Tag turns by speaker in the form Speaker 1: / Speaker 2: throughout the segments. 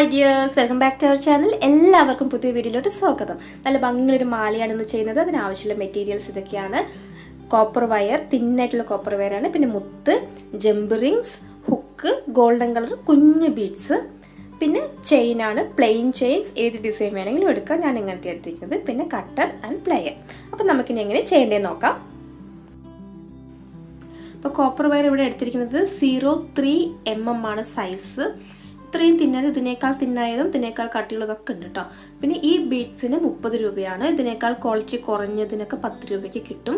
Speaker 1: Hi dears, welcome back to our channel. എല്ലാവർക്കും പുതിയ വീഡിയോയിലോട്ട് സ്വാഗതം. നല്ല ഭംഗിയൊരു മാലയാണ് ഇന്ന് ചെയ്യുന്നത്. അതിനാവശ്യമുള്ള മെറ്റീരിയൽസ് ഇതൊക്കെയാണ്. കോപ്പർ വയർ, തിന്നായിട്ടുള്ള കോപ്പർ വയറാണ്. പിന്നെ മുത്ത്, jump rings, hook, golden colour കുഞ്ഞു ബീഡ്സ്, പിന്നെ ചെയിനാണ്. പ്ലെയിൻ ചെയിൻസ് ഏത് ഡിസൈൻ വേണമെങ്കിലും എടുക്കാം. ഞാൻ ഇങ്ങനത്തെ എടുത്തിരിക്കുന്നത്. പിന്നെ കട്ടർ ആൻഡ് പ്ലെയർ. അപ്പം നമുക്കിനി എങ്ങനെ ചെയ്യേണ്ടതെന്ന് നോക്കാം. അപ്പോൾ കോപ്പർ വയർ ഇവിടെ എടുത്തിരിക്കുന്നത് 0.3 mm ആണ് സൈസ്. ഇത്രയും തിന്നത്, ഇതിനേക്കാൾ തിന്നായതും ഇതിനേക്കാൾ കട്ടിയുള്ളതൊക്കെ ഉണ്ട് കേട്ടോ. പിന്നെ ഈ ബീഡ്സിന് 30 രൂപയാണ്. ഇതിനേക്കാൾ ക്വാളിറ്റി കുറഞ്ഞതിനൊക്കെ 10 രൂപയ്ക്ക് കിട്ടും.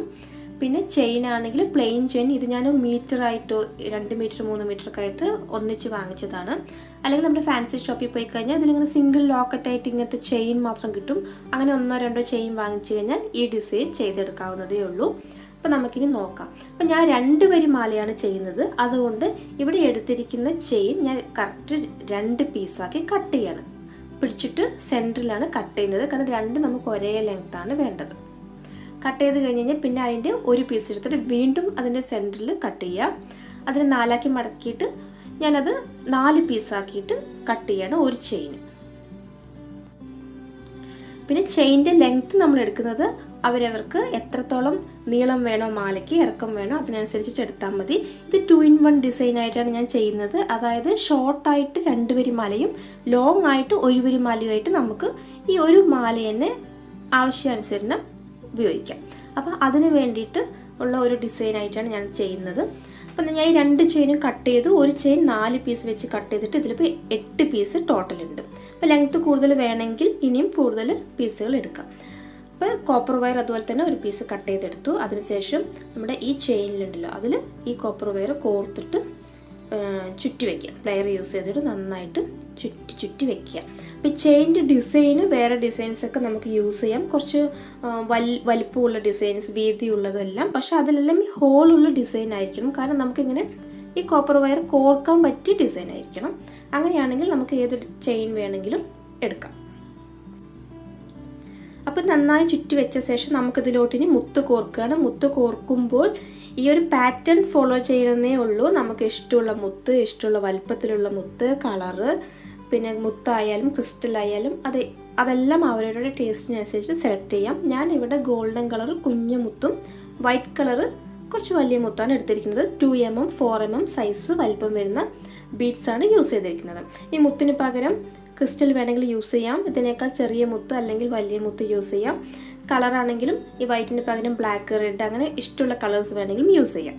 Speaker 1: പിന്നെ ചെയിൻ ആണെങ്കിൽ പ്ലെയിൻ ചെയിൻ, ഇത് ഞാൻ മീറ്ററായിട്ട് 2 മീറ്റർ 3 മീറ്ററൊക്കെ ആയിട്ട് ഒന്നിച്ച് വാങ്ങിച്ചതാണ്. അല്ലെങ്കിൽ നമ്മുടെ ഫാൻസി ഷോപ്പിൽ പോയി കഴിഞ്ഞാൽ ഇതിലിങ്ങനെ സിംഗിൾ ലോക്കറ്റായിട്ട് ഇങ്ങനത്തെ ചെയിൻ മാത്രം കിട്ടും. അങ്ങനെ 1-2 ചെയിൻ വാങ്ങിച്ചു കഴിഞ്ഞാൽ ഈ ഡിസൈൻ ചെയ്തെടുക്കാവുന്നതേ ഉള്ളൂ. അപ്പോൾ നമുക്കിനി നോക്കാം. അപ്പം ഞാൻ 2 വരി മാലയാണ് ചെയ്യുന്നത്. അതുകൊണ്ട് ഇവിടെ എടുത്തിരിക്കുന്ന ചെയിൻ ഞാൻ കറക്റ്റ് 2 പീസാക്കി കട്ട് ചെയ്യാണ്. പിടിച്ചിട്ട് സെൻറ്ററിലാണ് കട്ട് ചെയ്യുന്നത്. കാരണം 2 നമുക്ക് ഒരേ ലെങ്ത്താണ് വേണ്ടത്. കട്ട് ചെയ്ത് കഴിഞ്ഞ് കഴിഞ്ഞാൽ പിന്നെ അതിൻ്റെ ഒരു പീസ് എടുത്തിട്ട് വീണ്ടും അതിൻ്റെ സെൻറ്ററിൽ കട്ട് ചെയ്യുക. അതിനെ 4ആക്കി മടക്കിയിട്ട് ഞാനത് 4 പീസാക്കിയിട്ട് കട്ട് ചെയ്യാണ് ഒരു ചെയിൻ. പിന്നെ ചെയിൻ്റെ ലെങ്ത്ത് നമ്മൾ എടുക്കുന്നത് അവരവർക്ക് എത്രത്തോളം നീളം വേണോ, മാലയ്ക്ക് ഇറക്കം വേണോ അതിനനുസരിച്ചിട്ട് എടുത്താൽ മതി. ഇത് 2-in-1 ഡിസൈൻ ആയിട്ടാണ് ഞാൻ ചെയ്യുന്നത്. അതായത് ഷോർട്ടായിട്ട് 2 വരി മാലയും ലോങ് ആയിട്ട് 1 വരി മാലയുമായിട്ട് നമുക്ക് ഈ ഒരു മാല തന്നെ ആവശ്യാനുസരണം ഉപയോഗിക്കാം. അപ്പോൾ അതിന് വേണ്ടിയിട്ട് ഉള്ള ഒരു ഡിസൈൻ ആയിട്ടാണ് ഞാൻ ചെയ്യുന്നത്. അപ്പം ഞാൻ ഈ 2 ചെയിനും കട്ട് ചെയ്തു. ഒരു ചെയിൻ 4 പീസ് വെച്ച് കട്ട് ചെയ്തിട്ട് ഇതിലിപ്പോൾ 8 പീസ് ടോട്ടൽ ഉണ്ട്. അപ്പോൾ ലെങ്ത്ത് കൂടുതൽ വേണമെങ്കിൽ ഇനിയും കൂടുതൽ പീസുകൾ എടുക്കാം. അപ്പോൾ കോപ്പർ വയർ അതുപോലെ തന്നെ ഒരു പീസ് കട്ട് ചെയ്തെടുത്തു. അതിനുശേഷം നമ്മുടെ ഈ ചെയിനിലുണ്ടല്ലോ അതിൽ ഈ കോപ്പർ വയർ കോർത്തിട്ട് ചുറ്റി വയ്ക്കുക. പ്ലെയർ യൂസ് ചെയ്തിട്ട് നന്നായിട്ട് ചുറ്റി വയ്ക്കുക. അപ്പോൾ ഈ ചെയിൻ്റെ ഡിസൈന് വേറെ ഡിസൈൻസൊക്കെ നമുക്ക് യൂസ് ചെയ്യാം. കുറച്ച് വലിപ്പമുള്ള ഡിസൈൻസ്, വീതിയുള്ളതും എല്ലാം. പക്ഷേ അതിലെല്ലാം ഈ ഹോളുള്ള ഡിസൈൻ ആയിരിക്കണം. കാരണം നമുക്കിങ്ങനെ ഈ കോപ്പർ വയർ കോർക്കാൻ പറ്റിയ ഡിസൈൻ ആയിരിക്കണം. അങ്ങനെയാണെങ്കിൽ നമുക്ക് ഏത് ചെയിൻ വേണമെങ്കിലും എടുക്കാം. അപ്പോൾ നന്നായി ചുറ്റി വെച്ച ശേഷം നമുക്കിതിലോട്ടിനി മുത്ത് കോർക്കുകയാണ്. മുത്ത് കോർക്കുമ്പോൾ ഈ ഒരു പാറ്റേൺ ഫോളോ ചെയ്യണമെന്നേ ഉള്ളൂ. നമുക്ക് ഇഷ്ടമുള്ള മുത്ത്, ഇഷ്ടമുള്ള വലുപ്പത്തിലുള്ള മുത്ത്, കളറ്, പിന്നെ മുത്തായാലും ക്രിസ്റ്റലായാലും അതെല്ലാം അവരവരുടെ ടേസ്റ്റിനനുസരിച്ച് സെലക്ട് ചെയ്യാം. ഞാൻ ഇവിടെ ഗോൾഡൻ കളർ കുഞ്ഞു മുത്തും വൈറ്റ് കളറ് കുറച്ച് വലിയ മുത്താണ് എടുത്തിരിക്കുന്നത്. 2 mm 4 mm സൈസ് വലിപ്പം വരുന്ന ബീഡ്സാണ് യൂസ് ചെയ്തിരിക്കുന്നത്. ഈ മുത്തിന് പകരം ക്രിസ്റ്റൽ വേണമെങ്കിൽ യൂസ് ചെയ്യാം. ഇതിനേക്കാൾ ചെറിയ മുത്ത് അല്ലെങ്കിൽ വലിയ മുത്ത് യൂസ് ചെയ്യാം. കളറാണെങ്കിലും ഈ വൈറ്റിന് പകരം ബ്ലാക്ക്, റെഡ് അങ്ങനെ ഇഷ്ടമുള്ള കളേഴ്സ് വേണമെങ്കിലും യൂസ് ചെയ്യാം.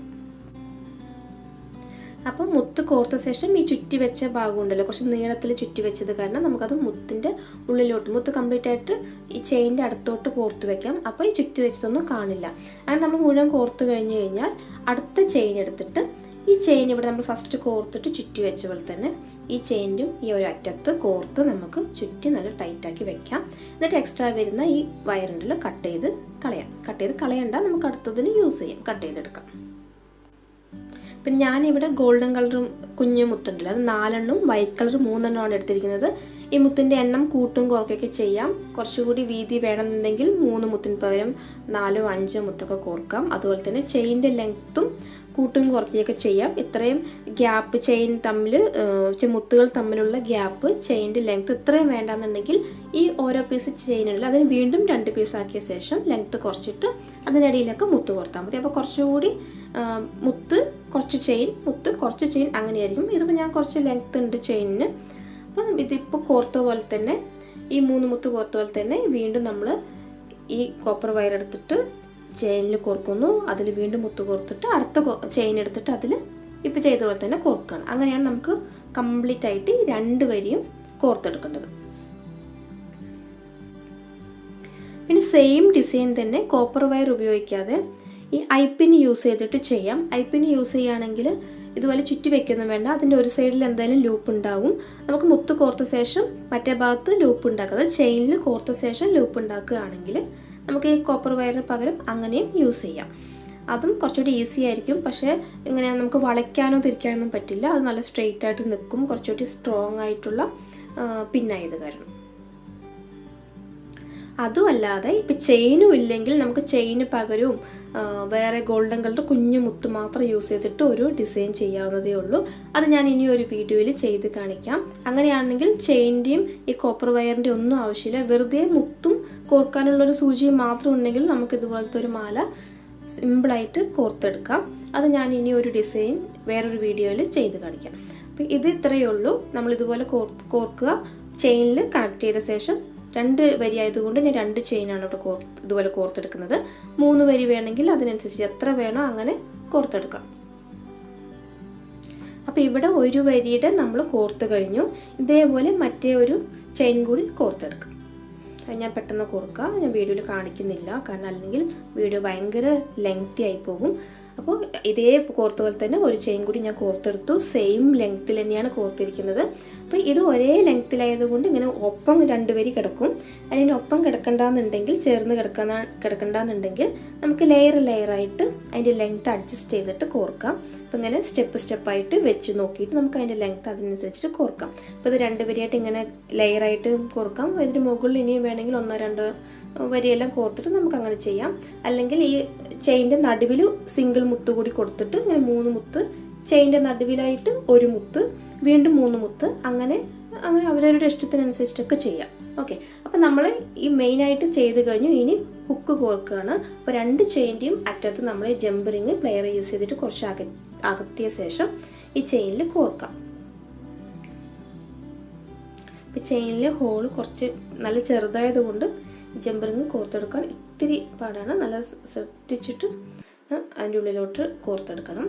Speaker 1: അപ്പം മുത്ത് കോർത്ത ശേഷം ഈ ചുറ്റി വെച്ച ഭാഗം ഉണ്ടല്ലോ, കുറച്ച് നീളത്തിൽ ചുറ്റി വെച്ചത് കാരണം നമുക്കത് മുത്തിൻ്റെ ഉള്ളിലോട്ട്, മുത്ത് കംപ്ലീറ്റ് ആയിട്ട് ഈ ചെയിൻ്റെ അടുത്തോട്ട് കോർത്ത് വെക്കാം. അപ്പോൾ ഈ ചുറ്റി വെച്ചതൊന്നും കാണില്ല. അങ്ങനെ നമ്മൾ മുഴുവൻ കോർത്ത് കഴിഞ്ഞ് കഴിഞ്ഞാൽ അടുത്ത ചെയിൻ എടുത്തിട്ട് ഈ ചെയിൻ ഇവിടെ നമ്മൾ ഫസ്റ്റ് കോർത്തിട്ട് ചുറ്റി വെച്ച പോലെ തന്നെ ഈ ചെയിനും ഈ ഒരു അറ്റത്ത് കോർത്ത് നമുക്ക് ചുറ്റി നല്ല ടൈറ്റാക്കി വെക്കാം. എന്നിട്ട് എക്സ്ട്രാ വരുന്ന ഈ വയറുണ്ടല്ലോ കട്ട് ചെയ്ത് കളയണ്ട, നമുക്ക് അടുത്തതിന് യൂസ് ചെയ്യാം, കട്ട് ചെയ്തെടുക്കാം. പിന്നെ ഞാനിവിടെ ഗോൾഡൻ കളറും കുഞ്ഞു മുത്തുണ്ടല്ലോ അത് 4 വൈറ്റ് കളർ 3 എടുത്തിരിക്കുന്നത്. ഈ മുത്തിൻ്റെ എണ്ണം കൂട്ടും കുറയ്ക്കുകയൊക്കെ ചെയ്യാം. കുറച്ചുകൂടി വീതി വേണമെന്നുണ്ടെങ്കിൽ 3 മുത്തിന് പകരം 4-5 മുത്തൊക്കെ കോർക്കാം. അതുപോലെ തന്നെ ചെയിൻ്റെ ലെങ്ത്തും കൂട്ടും കുറയ്ക്കുകയൊക്കെ ചെയ്യാം. ഇത്രയും ഗ്യാപ്പ് ചെയിൻ തമ്മിൽ, മുത്തുകൾ തമ്മിലുള്ള ഗ്യാപ്പ്, ചെയിൻ്റെ ലെങ്ത്ത് ഇത്രയും വേണ്ടാന്നുണ്ടെങ്കിൽ ഈ ഓരോ പീസ് ചെയിനുള്ള അതിന് വീണ്ടും 2 പീസാക്കിയ ശേഷം ലെങ്ത്ത് കുറച്ചിട്ട് അതിനിടയിലൊക്കെ മുത്ത് കോർത്താൽ മതി. അപ്പോൾ കുറച്ചുകൂടി മുത്ത് കുറച്ച് ചെയിൻ, മുത്ത് കുറച്ച് ചെയിൻ അങ്ങനെയായിരിക്കും. ഇതിപ്പോൾ ഞാൻ കുറച്ച് ലെങ്ത്ത് ഉണ്ട് ചെയിനിന്. അപ്പം ഇതിപ്പോൾ കോർത്ത പോലെ തന്നെ ഈ 3 മുത്ത് കോർത്ത പോലെ തന്നെ വീണ്ടും നമ്മൾ ഈ കോപ്പർ വയർ എടുത്തിട്ട് ചെയിനിൽ കോർക്കുന്നു. അതിൽ വീണ്ടും മുത്ത് കോർത്തിട്ട് അടുത്ത ചെയിൻ എടുത്തിട്ട് അതിൽ ഇപ്പോൾ ചെയ്ത പോലെ തന്നെ കോർക്കുകയാണ്. അങ്ങനെയാണ് നമുക്ക് കംപ്ലീറ്റ് ആയിട്ട് 2 വരിയും കോർത്തെടുക്കേണ്ടത്. പിന്നെ സെയിം ഡിസൈൻ തന്നെ കോപ്പർ വയർ ഉപയോഗിക്കാതെ ഈ ഐപ്പിന് യൂസ് ചെയ്തിട്ട് ചെയ്യാം. ഐപ്പിന് യൂസ് ചെയ്യുകയാണെങ്കിൽ ഇതുപോലെ ചുറ്റി വെക്കൊന്നും വേണ്ട. അതിൻ്റെ ഒരു സൈഡിൽ എന്തായാലും ലൂപ്പ് ഉണ്ടാകും. നമുക്ക് മുത്ത് കോർത്ത ശേഷം മറ്റേ ഭാഗത്ത് ലൂപ്പ് ഉണ്ടാക്കുക. ചെയിനിൽ കോർത്ത ശേഷം ലൂപ്പ് ഉണ്ടാക്കുകയാണെങ്കിൽ നമുക്ക് ഈ കോപ്പർ വയറിന് പകരം അങ്ങനെയും യൂസ് ചെയ്യാം. അതും കുറച്ചുകൂടി ഈസി ആയിരിക്കും. പക്ഷേ ഇങ്ങനെ നമുക്ക് വളയ്ക്കാനോ തിരിക്കാനൊന്നും പറ്റില്ല. അത് നല്ല സ്ട്രെയിറ്റ് ആയിട്ട് നിൽക്കും. കുറച്ചുകൂടി സ്ട്രോങ് ആയിട്ടുള്ള പിന്നായത് കാരണം. അതുമല്ലാതെ ഇപ്പം ചെയിനും ഇല്ലെങ്കിൽ നമുക്ക് ചെയിന് പകരവും വേറെ ഗോൾഡൻ കളർ കുഞ്ഞു മുത്ത് മാത്രം യൂസ് ചെയ്തിട്ട് ഒരു ഡിസൈൻ ചെയ്യാവുന്നതേ ഉള്ളൂ. അത് ഞാൻ ഇനി ഒരു വീഡിയോയിൽ ചെയ്ത് കാണിക്കാം. അങ്ങനെയാണെങ്കിൽ ചെയിൻ്റെയും ഈ കോപ്പർ വയറിൻ്റെ ഒന്നും ആവശ്യമില്ല. വെറുതെ മുത്തും കോർക്കാനുള്ളൊരു സൂചിയും മാത്രം ഉണ്ടെങ്കിൽ നമുക്ക് ഇതുപോലത്തെ ഒരു മാല സിമ്പിളായിട്ട് കോർത്തെടുക്കാം. അത് ഞാൻ ഇനി ഒരു ഡിസൈൻ വേറൊരു വീഡിയോയിൽ ചെയ്ത് കാണിക്കാം. അപ്പോൾ ഇത് ഇത്രയേ ഉള്ളൂ. നമ്മളിതുപോലെ കോർക്കുക. ചെയിനിൽ കണക്ട് ചെയ്ത ശേഷം 2 വരി ആയതുകൊണ്ട് ഞാൻ 2 ചെയിനാണ് ഇവിടെ ഇതുപോലെ കോർത്തെടുക്കുന്നത്. 3 വരി വേണമെങ്കിൽ അതിനനുസരിച്ച് എത്ര വേണോ അങ്ങനെ കോർത്തെടുക്കാം. അപ്പോൾ ഇവിടെ ഒരു വരിയുടെ നമ്മൾ കോർത്ത് കഴിഞ്ഞു. ഇതേപോലെ മറ്റേ ഒരു ചെയിൻ കൂടി കോർത്തെടുക്കാം. ഞാൻ പെട്ടെന്ന് കോർക്കാം. ഞാൻ വീഡിയോയിൽ കാണിക്കുന്നില്ല, കാരണം അല്ലെങ്കിൽ വീഡിയോ ഭയങ്കര ലെങ്തി ആയി പോകും. അപ്പോൾ ഇതേ കോർത്ത പോലെ തന്നെ ഒരു ചെയിൻ കൂടി ഞാൻ കോർത്തെടുത്തു. സെയിം ലെങ്ത്തിൽ തന്നെയാണ് കോർത്തിരിക്കുന്നത്. അപ്പോൾ ഇത് ഒരേ ലെങ്ത്തിലായതുകൊണ്ട് ഇങ്ങനെ ഒപ്പം 2 വരി കിടക്കും. അതിനൊപ്പം കിടക്കണ്ടെന്നുണ്ടെങ്കിൽ ചേർന്ന് കിടക്കണ്ടെന്നുണ്ടെങ്കിൽ നമുക്ക് ലെയറായിട്ട് അതിൻ്റെ ലെങ്ത്ത് അഡ്ജസ്റ്റ് ചെയ്തിട്ട് കോർക്കാം. അപ്പോൾ ഇങ്ങനെ സ്റ്റെപ്പായിട്ട് വെച്ച് നോക്കിയിട്ട് നമുക്ക് അതിൻ്റെ ലെങ്ത്ത് അതിനനുസരിച്ചിട്ട് കോർക്കാം. അപ്പോൾ ഇത് 2 വരിയായിട്ട് ഇങ്ങനെ ലെയറായിട്ട് കോർക്കാം. ഇതിന് മുകളിൽ ഇനിയും വേണമെങ്കിൽ 1-2 വരിയെല്ലാം കോർത്തിട്ട് നമുക്ക് അങ്ങനെ ചെയ്യാം. അല്ലെങ്കിൽ ഈ ചെയിൻ്റെ നടുവിൽ സിംഗിൾ മുത്ത് കൂടി കൊടുത്തിട്ട് ഇങ്ങനെ 3 മുത്ത്, ചെയിൻ്റെ നടുവിലായിട്ട് 1 മുത്ത്, വീണ്ടും 3 മുത്ത്, അങ്ങനെ അവരവരുടെ ഇഷ്ടത്തിനനുസരിച്ചിട്ടൊക്കെ ചെയ്യാം. ഓക്കെ, അപ്പോൾ നമ്മൾ ഈ മെയിനായിട്ട് ചെയ്ത് കഴിഞ്ഞു. ഇനി ഹുക്ക് കോർക്കുകയാണ്. അപ്പോൾ 2 ചെയിൻ്റെയും അറ്റത്ത് നമ്മൾ ഈ ജമ്പ് റിങ് പ്ലെയർ യൂസ് ചെയ്തിട്ട് കുറച്ച് അകത്തിയ ശേഷം ഈ ചെയിനിൽ കോർക്കാം. ഇപ്പോൾ ചെയിനിൽ ഹോൾ കുറച്ച് നല്ല ചെറുതായതുകൊണ്ട് ജമ്പ് റിങ് കോർത്തെടുക്കാൻ ഇത്തിരി പാടാണ്. നല്ല ശ്രദ്ധിച്ചിട്ട് അതിൻ്റെ ഉള്ളിലോട്ട് കോർത്തെടുക്കണം.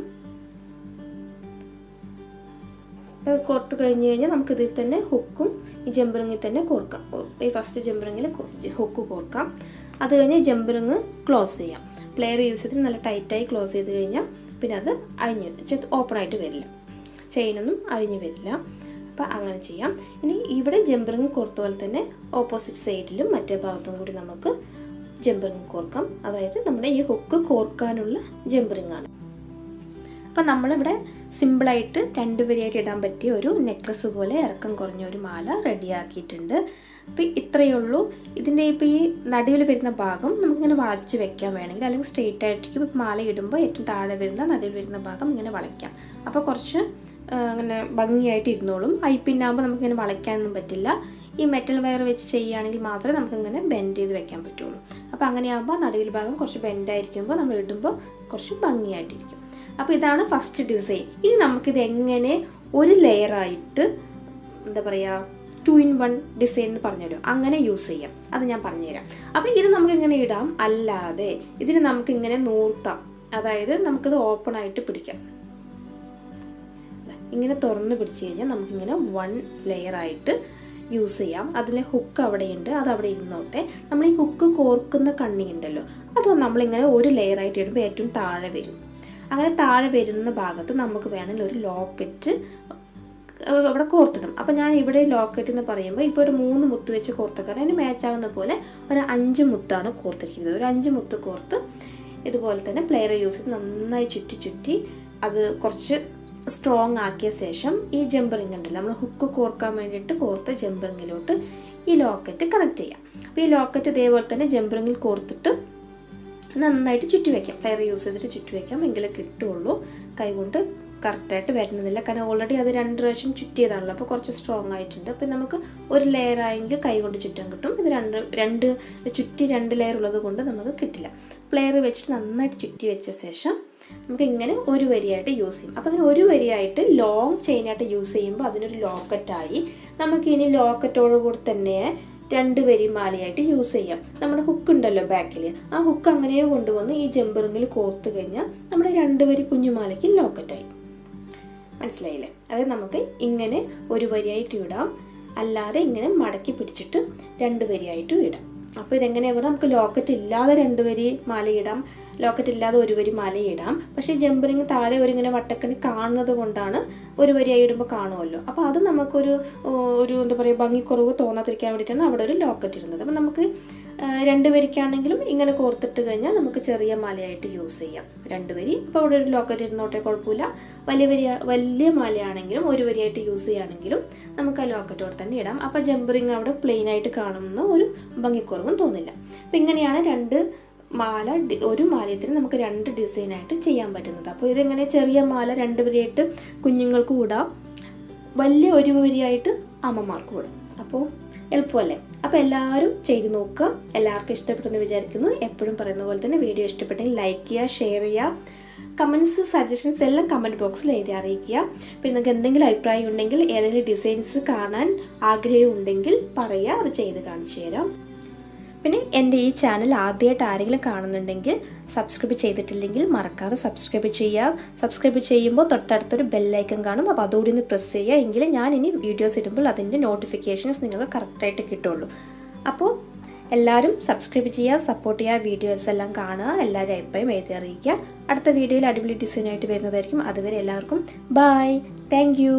Speaker 1: കോർത്ത് കഴിഞ്ഞ് കഴിഞ്ഞാൽ നമുക്കിതിൽ തന്നെ ഹുക്കും ഈ ജമ്പ് റിങ്ങിൽ തന്നെ കോർക്കാം. ഈ ഫസ്റ്റ് ജമ്പ് റിങ്ങിൽ ഹുക്ക് കോർക്കാം. അത് കഴിഞ്ഞ് ജമ്പ് റിങ് ക്ലോസ് ചെയ്യാം. പ്ലെയർ യൂസ് ചെയ്തിട്ട് നല്ല ടൈറ്റായി ക്ലോസ് ചെയ്ത് കഴിഞ്ഞാൽ പിന്നെ അത് ഓപ്പണായിട്ട് വരില്ല, ചെയിനൊന്നും അഴിഞ്ഞ് വരില്ല. അപ്പോൾ അങ്ങനെ ചെയ്യാം. ഇനി ഇവിടെ ജമ്പ് റിങ് കോർത്ത പോലെ തന്നെ ഓപ്പോസിറ്റ് സൈഡിലും മറ്റേ ഭാഗത്തും കൂടി നമുക്ക് ജമ്പ് റിങ് കോർക്കാം. അതായത് നമ്മുടെ ഈ ഹുക്ക് കോർക്കാനുള്ള ജമ്പ് റിങ് ആണ്. അപ്പം നമ്മളിവിടെ സിമ്പിളായിട്ട് 2 വരിയായിട്ട് ഇടാൻ പറ്റിയ ഒരു നെക്ലസ് പോലെ ഇറക്കം കുറഞ്ഞ ഒരു മാല റെഡിയാക്കിയിട്ടുണ്ട്. അപ്പോൾ ഇത്രയേ ഉള്ളൂ. ഇതിൻ്റെ ഇപ്പോൾ ഈ നടുവിൽ വരുന്ന ഭാഗം നമുക്കിങ്ങനെ വളച്ച് വെക്കാൻ വേണമെങ്കിൽ, അല്ലെങ്കിൽ സ്ട്രെയിറ്റ് ആയിട്ടിരിക്കും. ഇപ്പോൾ മാല ഇടുമ്പോൾ ഏറ്റവും താഴെ വരുന്ന നടുവിൽ വരുന്ന ഭാഗം ഇങ്ങനെ വളയ്ക്കാം. അപ്പോൾ കുറച്ച് അങ്ങനെ ഭംഗിയായിട്ട് ഇരുന്നോളും. ഐപ്പിന്നാകുമ്പോൾ നമുക്കിങ്ങനെ വളയ്ക്കാനൊന്നും പറ്റില്ല. ഈ മെറ്റൽ വയർ വെച്ച് ചെയ്യുകയാണെങ്കിൽ മാത്രമേ നമുക്കിങ്ങനെ ബെൻഡ് ചെയ്ത് വെക്കാൻ പറ്റുള്ളൂ. അപ്പോൾ അങ്ങനെയാകുമ്പോൾ നടുവിൽ ഭാഗം കുറച്ച് ബെൻഡായിരിക്കുമ്പോൾ നമ്മൾ ഇടുമ്പോൾ കുറച്ച് ഭംഗിയായിട്ടിരിക്കും. അപ്പോൾ ഇതാണ് ഫസ്റ്റ് ഡിസൈൻ. ഇനി നമുക്കിത് എങ്ങനെ ഒരു ലെയറായിട്ട് എന്താ പറയുക 2-in-1 ഡിസൈൻ എന്ന് പറഞ്ഞുതരും, അങ്ങനെ യൂസ് ചെയ്യാം. അത് ഞാൻ പറഞ്ഞുതരാം. അപ്പോൾ ഇത് നമുക്കിങ്ങനെ ഇടാം. അല്ലാതെ ഇതിന് നമുക്കിങ്ങനെ നൂർത്താം. അതായത് നമുക്കിത് ഓപ്പണായിട്ട് പിടിക്കാം. ഇങ്ങനെ തുറന്ന് പിടിച്ച് കഴിഞ്ഞാൽ നമുക്കിങ്ങനെ 1 ലെയറായിട്ട് യൂസ് ചെയ്യാം. അതിലെ ഹുക്ക് അവിടെയുണ്ട്, അത് അവിടെ ഇരുന്നോട്ടെ. നമ്മൾ ഈ ഹുക്ക് കോർക്കുന്ന കണ്ണി ഉണ്ടല്ലോ, അത് നമ്മളിങ്ങനെ ഒരു ലെയറായിട്ട് ഇടുമ്പോൾ ഏറ്റവും താഴെ വരും. അങ്ങനെ താഴെ വരുന്ന ഭാഗത്ത് നമുക്ക് വേണമെങ്കിൽ ഒരു ലോക്കറ്റ് അവിടെ കോർത്തിടും. അപ്പോൾ ഞാൻ ഇവിടെ ലോക്കറ്റ് എന്ന് പറയുമ്പോൾ ഇപ്പോൾ ഒരു 3 മുത്ത് വെച്ച് കോർത്തക്കാരൻ അതിന് മാച്ചാകുന്ന പോലെ ഒരു 5 മുത്താണ് കോർത്തിരിക്കുന്നത്. ഒരു 5 മുത്ത് കോർത്ത് ഇതുപോലെ തന്നെ പ്ലെയർ യൂസ് ചെയ്ത് നന്നായി ചുറ്റി അത് കുറച്ച് സ്ട്രോങ് ആക്കിയ ശേഷം ഈ ജമ്പ് റിങ് ഉണ്ടല്ലോ, നമ്മൾ ഹുക്ക് കോർക്കാൻ വേണ്ടിയിട്ട് കോർത്ത ജമ്പ് റിങ്ങിലോട്ട് ഈ ലോക്കറ്റ് കണക്ട് ചെയ്യാം. അപ്പോൾ ഈ ലോക്കറ്റ് ഇതേപോലെ തന്നെ ജമ്പ് റിങ്ങിൽ കോർത്തിട്ട് നന്നായിട്ട് ചുറ്റി വയ്ക്കാം. പ്ലെയർ യൂസ് ചെയ്തിട്ട് ചുറ്റി വയ്ക്കാം, എങ്കിലേ കിട്ടുള്ളൂ. കൈകൊണ്ട് കറക്റ്റായിട്ട് വരുന്നില്ല, കാരണം ഓൾറെഡി അത് 2 പ്രാവശ്യം ചുറ്റിയതാണല്ലോ. അപ്പോൾ കുറച്ച് സ്ട്രോങ് ആയിട്ടുണ്ട്. അപ്പോൾ നമുക്ക് ഒരു ലെയർ ആയെങ്കിൽ കൈ കൊണ്ട് ചുറ്റാൻ കിട്ടും. ഇത് ചുറ്റി 2 ലെയർ ഉള്ളത് കൊണ്ട് നമുക്ക് കിട്ടില്ല. പ്ലെയർ വെച്ചിട്ട് നന്നായിട്ട് ചുറ്റി വെച്ച ശേഷം നമുക്ക് ഇങ്ങനെ ഒരു വരിയായിട്ട് യൂസ് ചെയ്യും. അപ്പോൾ അങ്ങനെ ഒരു വരിയായിട്ട് ലോങ് ചെയിനായിട്ട് യൂസ് ചെയ്യുമ്പോൾ അതിനൊരു ലോക്കറ്റായി. നമുക്ക് ഇനി ലോക്കറ്റോടുകൂടി തന്നെ 2 വരി മാലയായിട്ട് യൂസ് ചെയ്യാം. നമ്മുടെ ഹുക്ക് ഉണ്ടല്ലോ ബാക്കിൽ, ആ ഹുക്ക് അങ്ങനെ കൊണ്ടുവന്ന് ഈ ജമ്പ് റിങ്ങിൽ കോർത്ത് കഴിഞ്ഞാൽ നമ്മുടെ 2 വരി കുഞ്ഞുമാലയ്ക്ക് ലോക്കറ്റായി. മനസ്സിലായില്ലേ? അതായത് നമുക്ക് ഇങ്ങനെ ഒരു വരിയായിട്ട് ഇടാം, അല്ലാതെ ഇങ്ങനെ മടക്കി പിടിച്ചിട്ട് 2 വരിയായിട്ടും ഇടാം. അപ്പോൾ ഇതെങ്ങനെയാണ് പറഞ്ഞാൽ നമുക്ക് ലോക്കറ്റ് ഇല്ലാതെ 2 വരി മാല ഇടാം, ലോക്കറ്റ് ഇല്ലാതെ 1 വരി മാല ഇടാം. പക്ഷേ ജമ്പ് റിങ് താഴെ ഇങ്ങനെ വട്ടക്കണി കാണുന്നത് കൊണ്ടാണ് 1 വരിയായി ഇടുമ്പോൾ കാണുമല്ലോ. അപ്പോൾ അത് നമുക്കൊരു എന്താ പറയുക ഭംഗിക്കുറവ് തോന്നാതിരിക്കാൻ വേണ്ടിയിട്ടാണ് അവിടെ ഒരു ലോക്കറ്റ് ഇടുന്നത്. അപ്പോൾ നമുക്ക് 2 വരിക്കാണെങ്കിലും ഇങ്ങനെ കോർത്തിട്ട് കഴിഞ്ഞാൽ നമുക്ക് ചെറിയ മാലയായിട്ട് യൂസ് ചെയ്യാം. 2 വരി. അപ്പോൾ അവിടെ ഒരു ലോക്കറ്റ് ഇരുന്നോട്ടെ, കുഴപ്പമില്ല. വലിയ മാലയാണെങ്കിലും 1 വരിയായിട്ട് യൂസ് ചെയ്യുകയാണെങ്കിലും നമുക്ക് ആ ലോക്കറ്റോടെ തന്നെ ഇടാം. അപ്പോൾ ജമ്പറിങ് അവിടെ പ്ലെയിൻ ആയിട്ട് കാണുന്ന ഒരു ഭംഗിക്കുറവും തോന്നില്ല. അപ്പോൾ ഇങ്ങനെയാണ് ഒരു മാലയത്തിന് നമുക്ക് 2 ഡിസൈനായിട്ട് ചെയ്യാൻ പറ്റുന്നത്. അപ്പോൾ ഇതെങ്ങനെ ചെറിയ മാല 2 വരിയായിട്ട് കുഞ്ഞുങ്ങൾക്ക് ഇടാം, വലിയ 1 വരിയായിട്ട് അമ്മമാർക്ക് ഇടാം. അപ്പോൾ എളുപ്പമല്ലേ? അപ്പോൾ എല്ലാവരും ചെയ്ത് നോക്കുക. എല്ലാവർക്കും ഇഷ്ടപ്പെട്ടെന്ന് വിചാരിക്കുന്നു. എപ്പോഴും പറയുന്ന പോലെ തന്നെ വീഡിയോ ഇഷ്ടപ്പെട്ടെങ്കിൽ ലൈക്ക് ചെയ്യുക, ഷെയർ ചെയ്യുക. കമൻസ്, സജഷൻസ് എല്ലാം കമൻറ്റ് ബോക്സിൽ എഴുതി അറിയിക്കുക. പിന്നെ നിങ്ങൾക്ക് എന്തെങ്കിലും അഭിപ്രായം ഉണ്ടെങ്കിൽ, ഏതെങ്കിലും ഡിസൈൻസ് കാണാൻ ആഗ്രഹം ഉണ്ടെങ്കിൽ പറയുക, അത് ചെയ്ത് കാണിച്ചു തരാം. പിന്നെ എൻ്റെ ഈ ചാനൽ ആദ്യമായിട്ട് ആരെങ്കിലും കാണുന്നുണ്ടെങ്കിൽ, സബ്സ്ക്രൈബ് ചെയ്തിട്ടില്ലെങ്കിൽ മറക്കാതെ സബ്സ്ക്രൈബ് ചെയ്യുക. സബ്സ്ക്രൈബ് ചെയ്യുമ്പോൾ തൊട്ടടുത്തൊരു ബെല്ലൈക്കൺ കാണും, അപ്പോൾ അതോടെ ഒന്ന് പ്രസ് ചെയ്യുക. എങ്കിലും ഞാൻ ഇനി വീഡിയോസ് ഇടുമ്പോൾ അതിൻ്റെ നോട്ടിഫിക്കേഷൻസ് നിങ്ങൾക്ക് കറക്റ്റായിട്ട് കിട്ടുള്ളൂ. അപ്പോൾ എല്ലാവരും സബ്സ്ക്രൈബ് ചെയ്യുക, സപ്പോർട്ട് ചെയ്യുക, വീഡിയോസ് എല്ലാം കാണുക, എല്ലാവരും അഭിപ്രായം എഴുതി അറിയിക്കുക. അടുത്ത വീഡിയോയിൽ അടിപൊളി ഡിസൈനായിട്ട് വരുന്നതായിരിക്കും. അതുവരെ എല്ലാവർക്കും ബൈ, താങ്ക് യു.